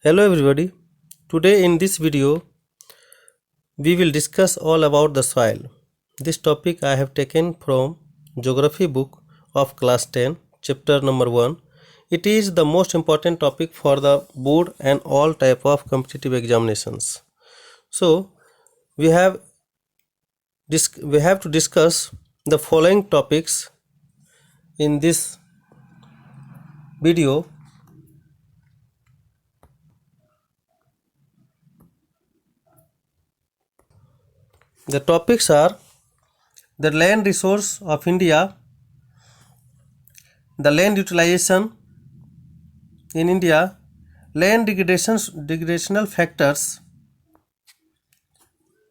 Hello everybody. Today in this video we will discuss all about the soil. This topic I have taken from geography book of class 10 chapter number 1. It is the most important topic for the board and all type of competitive examinations. So we have to discuss the following topics in this video. The topics are the land resource of India, the land utilization in India, land degradational factors,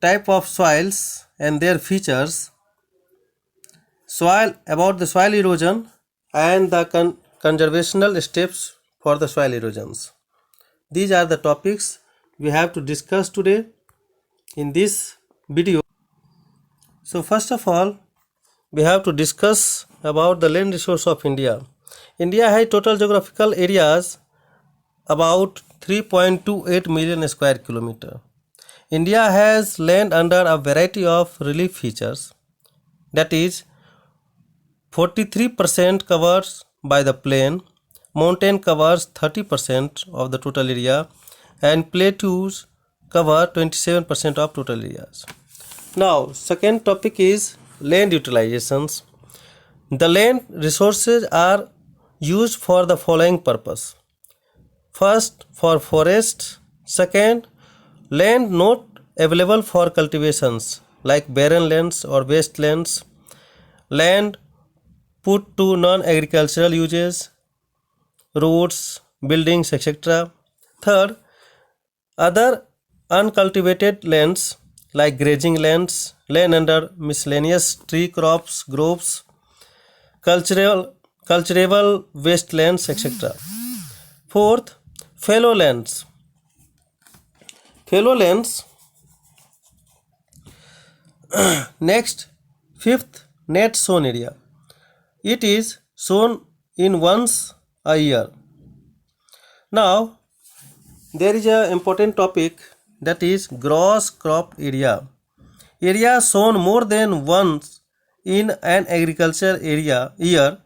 type of soils and their features, about the soil erosion and the conservational steps for the soil erosions. These are the topics we have to discuss today in this video. So first of all, we have to discuss about the land resource of India. India has total geographical areas about 3.28 million square kilometer. India has land under a variety of relief features, that is 43% covers by the plain, mountain covers 30% of the total area and plateaus cover 27% of total areas. Now, second topic is land utilizations. The land resources are used for the following purpose. First, for forest. Second, land not available for cultivations like barren lands or wastelands. Land put to non-agricultural uses, roads, buildings, etc. Third, other uncultivated lands like grazing lands, land under miscellaneous tree crops, groves, cultural wastelands, etc. Fourth, fallow lands. Next, fifth, net sown area. It is sown in once a year. Now, there is an important topic, that is gross crop area. Area sown more than once in an agricultural year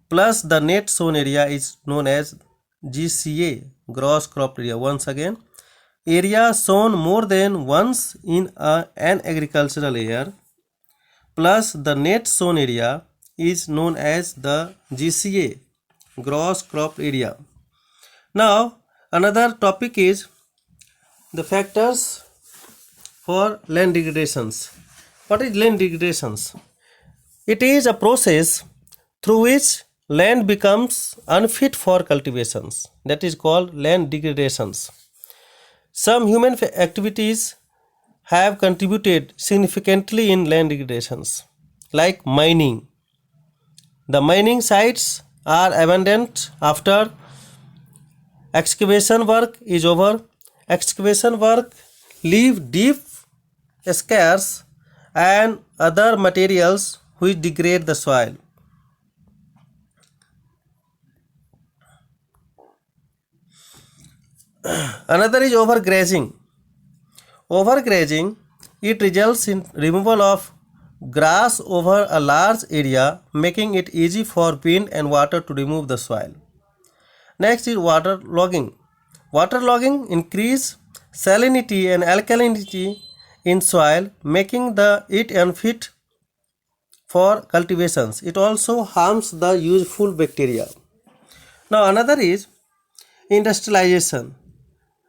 plus the net sown area is known as GCA, gross crop area. Once again, area sown more than once in an agricultural year plus the net sown area is known as the GCA, gross crop area. Now, another topic is the factors for land degradations. What is land degradations? It is a process through which land becomes unfit for cultivations. That is called land degradations. Some human activities have contributed significantly in land degradations, like mining. The mining sites are abandoned after excavation work is over. Excavation work leave deep scars and other materials which degrade the soil. Another is overgrazing. Overgrazing, it results in removal of grass over a large area, making it easy for wind and water to remove the soil. Next is water logging. Water logging increase salinity and alkalinity in soil, making it unfit for cultivations. It also harms the useful bacteria. Now another is industrialization.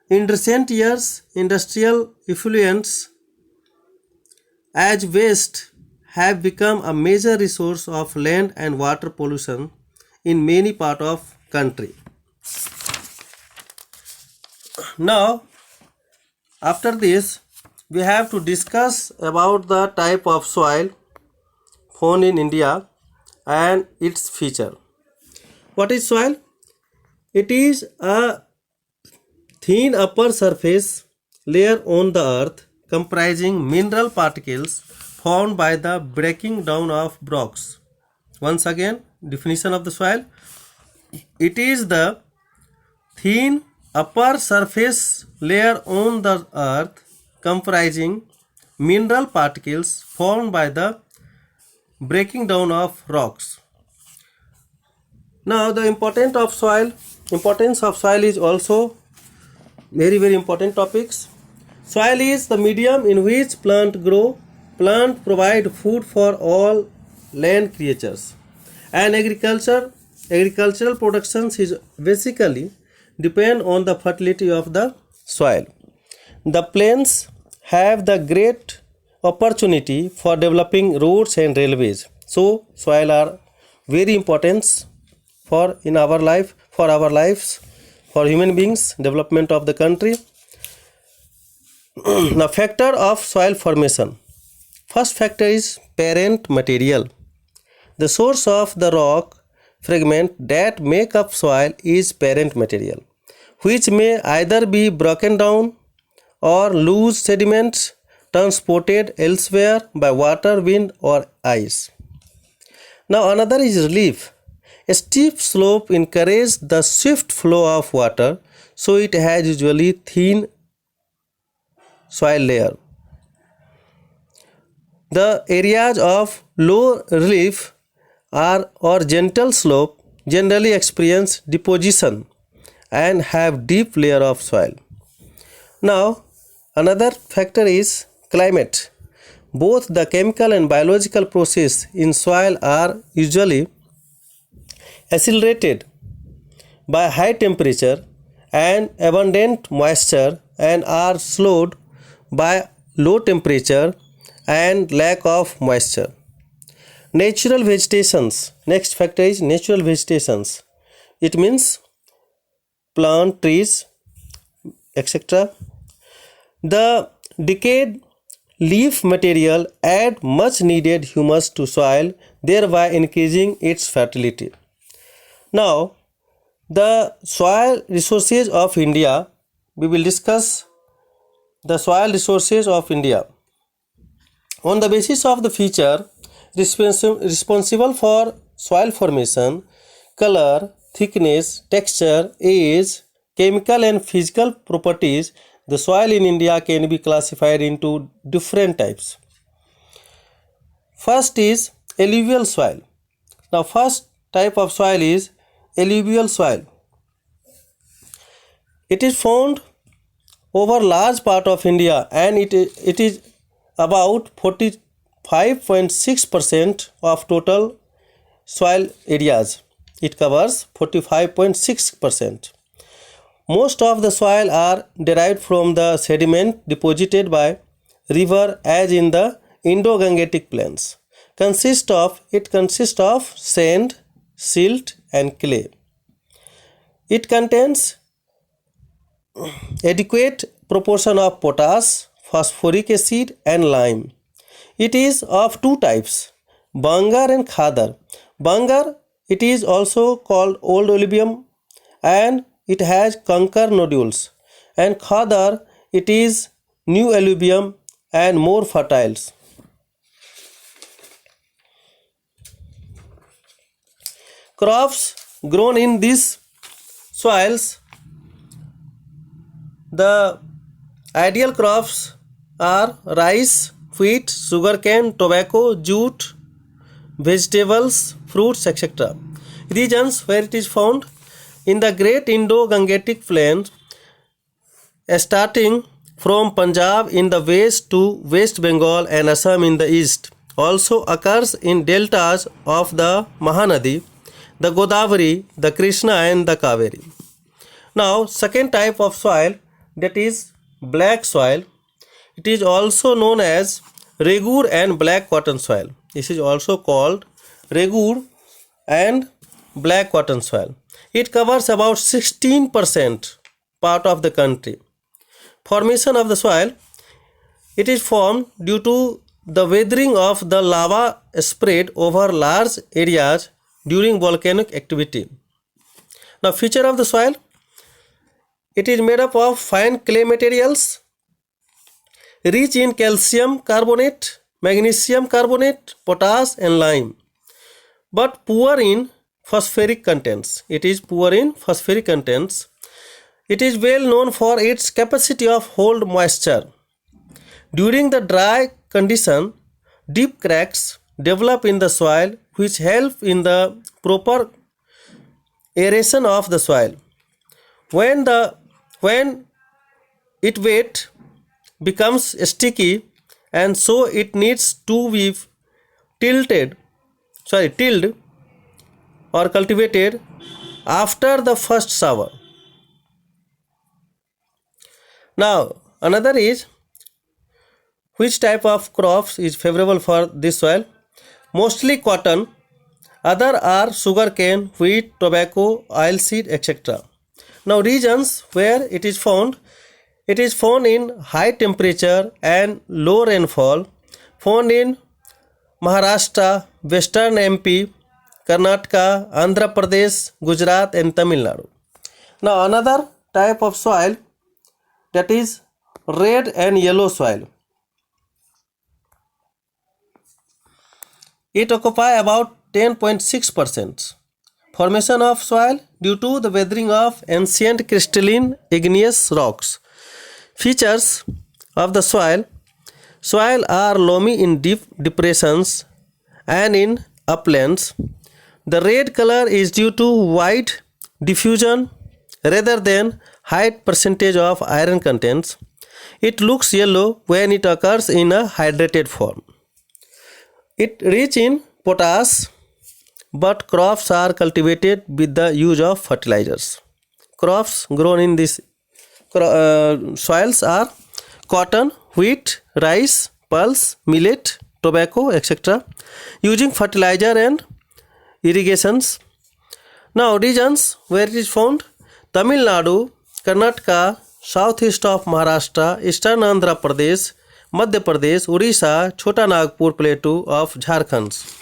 In recent years, industrial effluents as waste have become a major resource of land and water pollution in many parts of country. Now, after this, we have to discuss about the type of soil found in India and its feature. What is soil? It is a thin upper surface layer on the earth comprising mineral particles formed by the breaking down of rocks. Once again, definition of the soil. It is the thin upper surface layer on the earth comprising mineral particles formed by the breaking down of rocks. Now the importance of soil is also very important topics. Soil is the medium in which plants grow. Plants provide food for all land creatures, and agricultural productions is basically depend on the fertility of the soil. The plains have the great opportunity for developing roads and railways. So soil are very important for our lives, for human beings, development of the country. The factor of soil formation. First factor is parent material. The source of the rock fragment that make up soil is parent material, which may either be broken down or loose sediments transported elsewhere by water, wind or ice. Now another is relief. A steep slope encourages the swift flow of water, so it has usually thin soil layer. The areas of low relief or gentle slope generally experience deposition and have deep layer of soil. Now another factor is climate. Both the chemical and biological process in soil are usually accelerated by high temperature and abundant moisture and are slowed by low temperature and lack of moisture. Natural vegetations. Next factor is natural vegetations. It means plant, trees, etc. The decayed leaf material add much needed humus to soil, thereby increasing its fertility. Now the soil resources of India. We will discuss the soil resources of India. On the basis of the feature responsible for soil formation, color, thickness, texture, age, chemical and physical properties, the soil in India can be classified into different types. First is alluvial soil. Now first type of soil is alluvial soil. It is found over large part of India and it is about 45.6% of total soil areas. It covers 45.6%. Most of the soil are derived from the sediment deposited by river, as in the Indo-Gangetic plains. It consists of sand, silt and clay. It contains adequate proportion of potash, phosphoric acid and lime. It is of two types, Bangar and Khadar. Bangar, it is also called old alluvium and it has conker nodules, and Khadar, it is new alluvium and more fertile. Crops grown in these soils. The ideal crops are rice, wheat, sugarcane, tobacco, jute, vegetables, fruits, etc. Regions where it is found: in the Great Indo-Gangetic Plains, starting from Punjab in the west to West Bengal and Assam in the east. Also occurs in deltas of the Mahanadi, the Godavari, the Krishna and the Kaveri. Now second type of soil, that is black soil. It is also known as Regur and black cotton soil. This is also called Regur and black cotton soil. It covers about 16% part of the country. Formation of the soil. It is formed due to the weathering of the lava spread over large areas during volcanic activity. Now feature of the soil. It is made up of fine clay materials, rich in calcium carbonate, magnesium carbonate, potash and lime, but poor in phosphoric contents. It is poor in phosphoric contents. It is well known for its capacity of hold moisture. During the dry condition, deep cracks develop in the soil which help in the proper aeration of the soil. When it wet becomes sticky, and so it needs to be tilled or cultivated after the first shower. Now another is, which type of crops is favorable for this soil? Mostly cotton, other are sugarcane, wheat, tobacco, oilseed, etc. Now regions where it is found in high temperature and low rainfall, found in Maharashtra, Western MP, Karnataka, Andhra Pradesh, Gujarat and Tamil Nadu. Now another type of soil, that is red and yellow soil. It occupies about 10.6%. Formation of soil due to the weathering of ancient crystalline igneous rocks. Features of the soil are loamy in deep depressions and in uplands. The red color is due to wide diffusion rather than high percentage of iron contents. It looks yellow when it occurs in a hydrated form. It rich in potash, but crops are cultivated with the use of fertilizers. Crops grown in these soils are cotton, wheat, rice, pulse, millet, tobacco, etc. using fertilizer and irrigations. Now regions where it is found: Tamil Nadu, Karnataka, southeast of Maharashtra, eastern Andhra Pradesh, Madhya Pradesh, Orissa, Chota Nagpur Plateau of Jharkhand.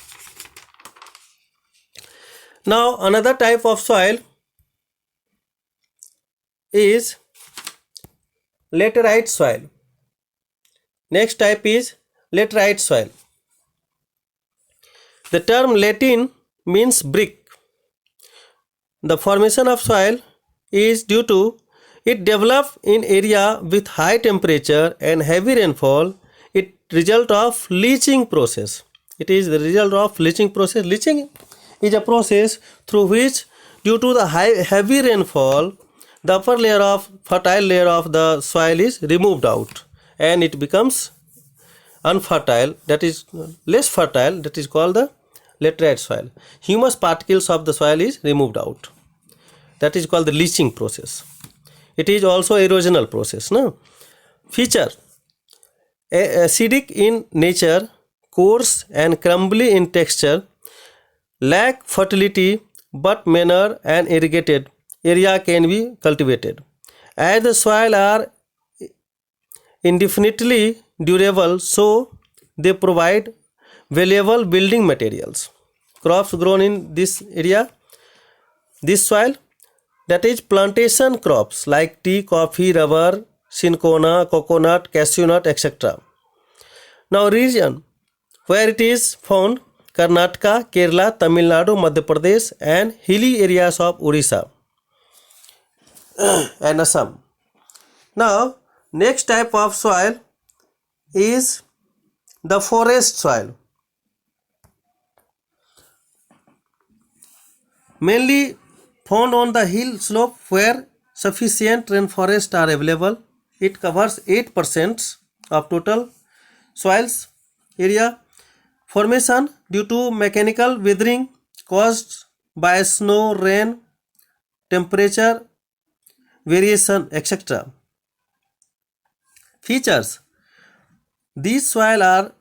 Now another type of soil is laterite soil. Next type is laterite soil. The term Latin means brick. The formation of soil is due to it develop in area with high temperature and heavy rainfall. It result of leaching process. It is the result of leaching process. Leaching is a process through which, due to the heavy rainfall, the upper layer of fertile layer of the soil is removed out and it becomes unfertile, that is less fertile, that is called the laterite soil. Humus particles of the soil is removed out, that is called the leaching process. It is also erosional process. No? Feature: acidic in nature, coarse and crumbly in texture, lack fertility, but manure and irrigated area can be cultivated. As the soil are indefinitely durable, so they provide valuable building materials. Crops grown in this area, this soil, that is plantation crops like tea, coffee, rubber, cinchona, coconut, cashew nut, etc. Now region where it is found: Karnataka, Kerala, Tamil Nadu, Madhya Pradesh and hilly areas of Orissa and Assam. Now next type of soil is the forest soil. Mainly found on the hill slope where sufficient rainforests are available. It covers 8% of total soils area. Formation due to mechanical weathering caused by snow, rain, temperature variation, etc. Features: these soils are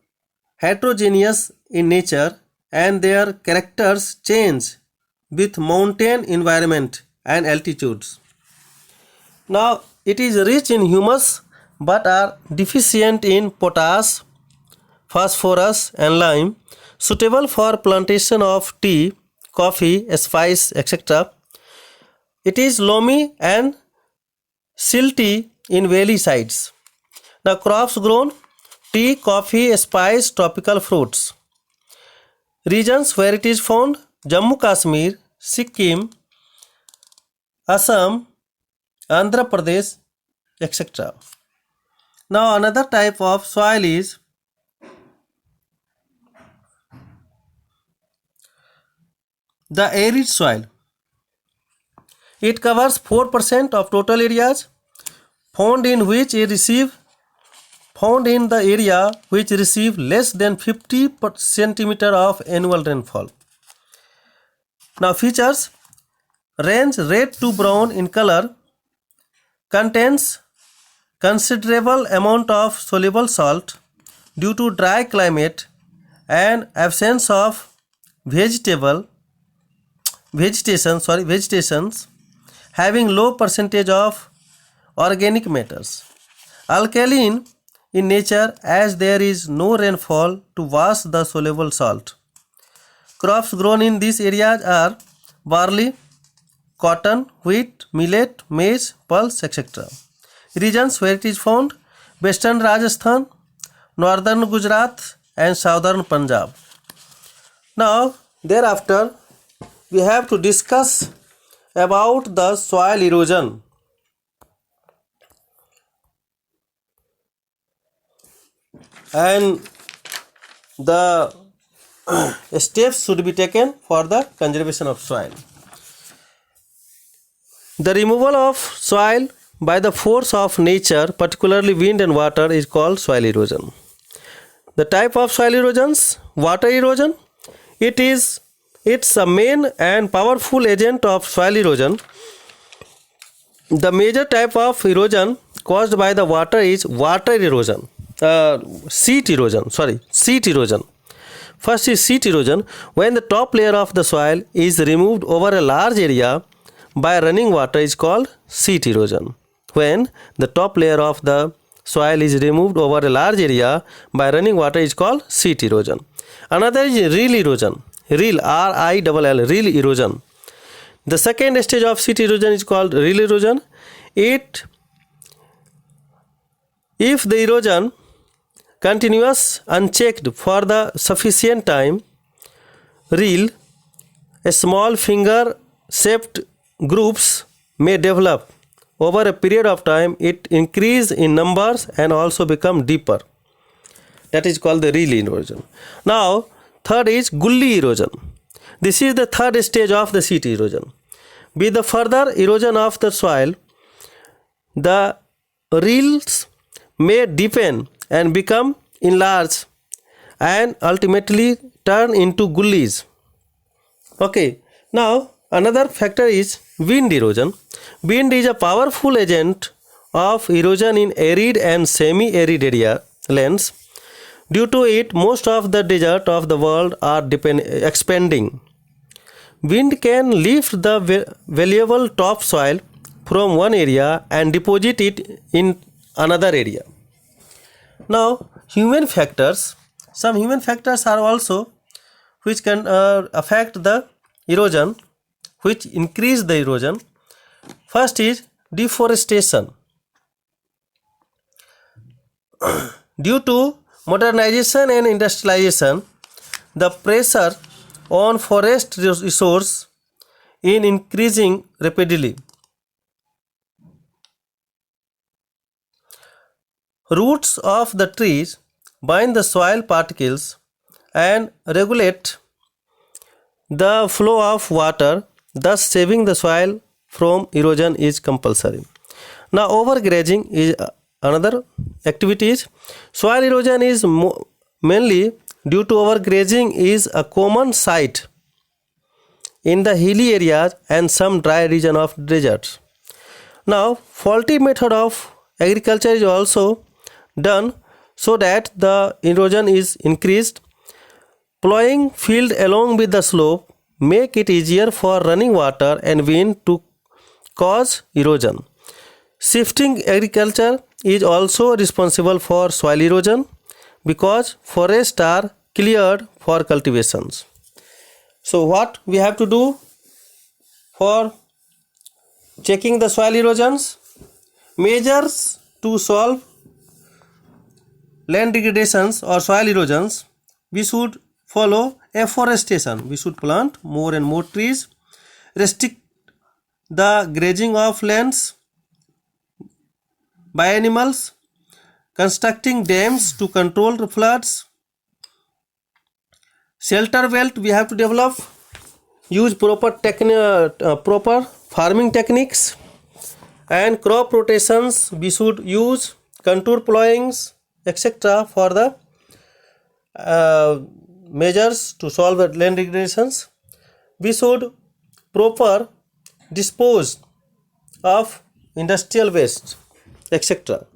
heterogeneous in nature and their characters change with mountain environment and altitudes. Now it is rich in humus but are deficient in potash, phosphorus and lime, suitable for plantation of tea, coffee, spice, etc. It is loamy and silty in valley sides. Now crops grown: tea, coffee, spice, tropical fruits. Regions where it is found: Jammu Kashmir, Sikkim, Assam, Andhra Pradesh, etc. Now another type of soil is the arid soil. It covers 4% of total areas found in the area which receive less than 50 centimeter of annual rainfall. Now features: range red to brown in color, contains considerable amount of soluble salt due to dry climate and absence of vegetations having low percentage of organic matters. Alkaline in nature as there is no rainfall to wash the soluble salt. Crops grown in these areas are barley, cotton, wheat, millet, maize, pulse, etc. Regions where it is found: western Rajasthan, northern Gujarat and southern Punjab. Now thereafter we have to discuss about the soil erosion. And the steps should be taken for the conservation of soil. The removal of soil by the force of nature, particularly wind and water, is called soil erosion. The type of soil erosions: water erosion. It's a main and powerful agent of soil erosion. The major type of erosion caused by the water is sheet erosion. First is sheet erosion, when the top layer of the soil is removed over a large area by running water is called sheet erosion. When the top layer of the soil is removed over a large area by running water is called sheet erosion. Another is rill erosion. Rill, R-I-L-L, rill erosion. The second stage of sheet erosion is called rill erosion. If the erosion continues unchecked for the sufficient time, rill, a small finger-shaped groups may develop. Over a period of time, it increase in numbers and also become deeper. That is called the rill erosion. Now, third is gully erosion. This is the third stage of the sheet erosion. With the further erosion of the soil, the rills may deepen and become enlarged and ultimately turn into gullies. Okay, now another factor is wind erosion. Wind is a powerful agent of erosion in arid and semi-arid area lands. Due to it, most of the desert of the world are expanding. Wind can lift the valuable topsoil from one area and deposit it in another area. Now, human factors. Some human factors are also which can affect the erosion, which increase the erosion. First is deforestation. Due to modernization and industrialization, the pressure on forest resource is increasing rapidly. Roots of the trees bind the soil particles and regulate the flow of water, thus saving the soil from erosion is compulsory. Now overgrazing is another activity. Soil erosion is mainly due to overgrazing is a common sight in the hilly areas and some dry region of deserts. Now faulty method of agriculture is also done so that the erosion is increased. Plowing field along with the slope make it easier for running water and wind to cause erosion. Shifting agriculture is also responsible for soil erosion because forests are cleared for cultivations. So what we have to do for checking the soil erosions? Measures to solve land degradations or soil erosions: we should follow afforestation. We should plant more and more trees, restrict the grazing of lands, by animals, constructing dams to control the floods, shelter belt we have to develop, use proper farming techniques, and crop rotations we should use, contour plowings, etc. for the measures to solve the land degradations. We should proper dispose of industrial waste, etc.